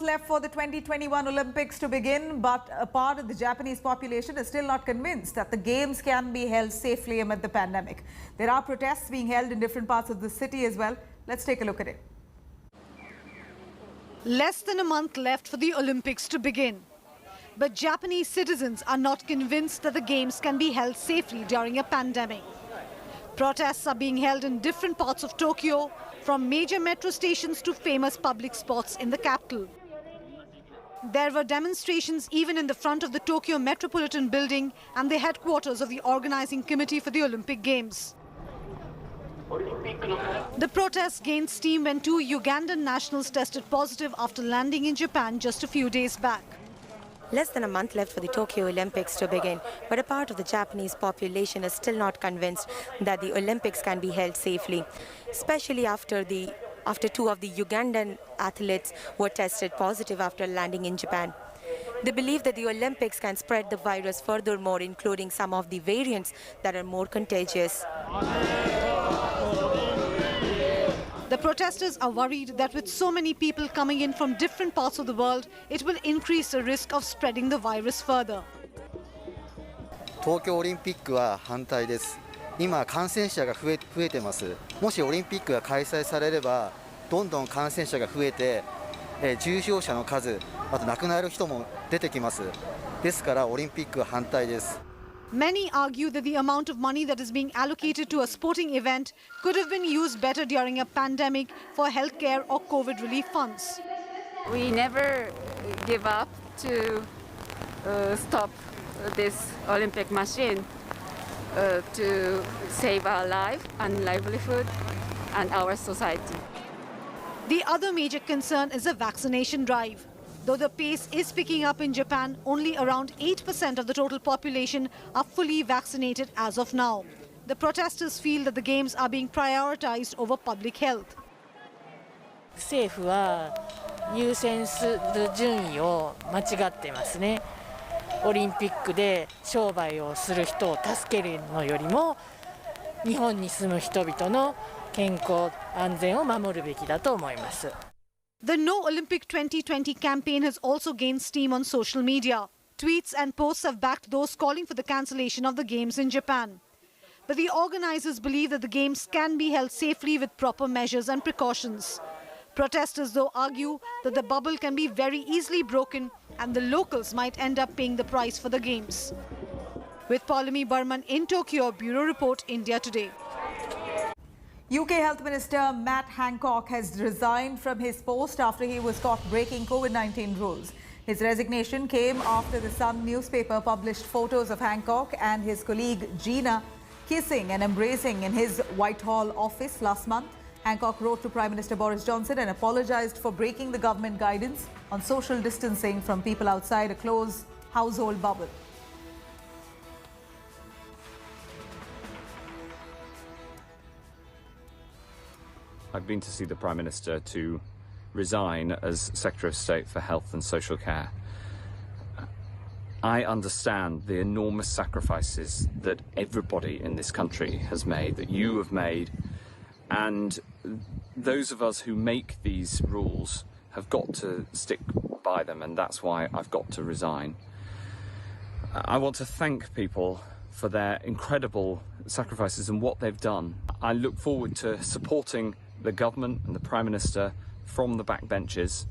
Left for the 2021 Olympics to begin, but a part of the Japanese population is still not convinced that the Games can be held safely amid the pandemic. There are protests being held in different parts of the city as well. Let's take a look at it. Less than a month left for the Olympics to begin. But Japanese citizens are not convinced that the Games can be held safely during a pandemic. Protests are being held in different parts of Tokyo, from major metro stations to famous public spots in the capital. There were demonstrations even in the front of the Tokyo Metropolitan Building and the headquarters of the organizing committee for the Olympic Games. The protests gained steam when two Ugandan nationals tested positive after landing in Japan just a few days back. Less than a month left for the Tokyo Olympics to begin, but a part of the Japanese population is still not convinced that the Olympics can be held safely, especially after two of the Ugandan athletes were tested positive after landing in Japan. They believe that the Olympics can spread the virus furthermore, including some of the variants that are more contagious. The protesters are worried that with so many people coming in from different parts of the world, it will increase the risk of spreading the virus further. 東京オリンピックは反対です。今感染者が増えてます。もしオリンピックが開催されれば、どんどん感染者が増えて、重症者の数、あと亡くなる人も出てきます。ですからオリンピックは反対です。 Many argue that the amount of money that is being allocated to a sporting event could have been used better during a pandemic for healthcare or COVID relief funds. We never give up to stop this Olympic machine to save our life and livelihood and our society. The other major concern is the vaccination drive. Though the pace is picking up in Japan, only around 8% of the total population are fully vaccinated as of now. The protesters feel that the Games are being prioritized over public health. 政府は優先する順位を間違っていますね。オリンピックで商売をする人を助けるのよりも、日本に住む人々の健康安全を守るべきだと思います。 The No Olympic 2020 campaign has also gained steam on social media. Tweets and posts have backed those calling for the cancellation of the Games in Japan. But the organizers believe that the Games can be held safely with proper measures and precautions. Protesters, though, argue that the bubble can be very easily broken and the locals might end up paying the price for the Games. With Paulami Burman in Tokyo, Bureau Report, India Today. UK Health Minister Matt Hancock has resigned from his post after he was caught breaking COVID-19 rules. His resignation came after the Sun newspaper published photos of Hancock and his colleague Gina kissing and embracing in his Whitehall office last month. Hancock wrote to Prime Minister Boris Johnson and apologized for breaking the government guidance on social distancing from people outside a close household bubble. I've been to see the Prime Minister to resign as Secretary of State for Health and Social Care. I understand the enormous sacrifices that everybody in this country has made, that you have made, and those of us who make these rules have got to stick by them, and that's why I've got to resign. I want to thank people for their incredible sacrifices and what they've done. I look forward to supporting the government and the Prime Minister from the backbenches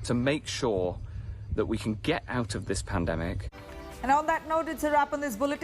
to make sure that we can get out of this pandemic. And on that note, it's a wrap on this bulletin.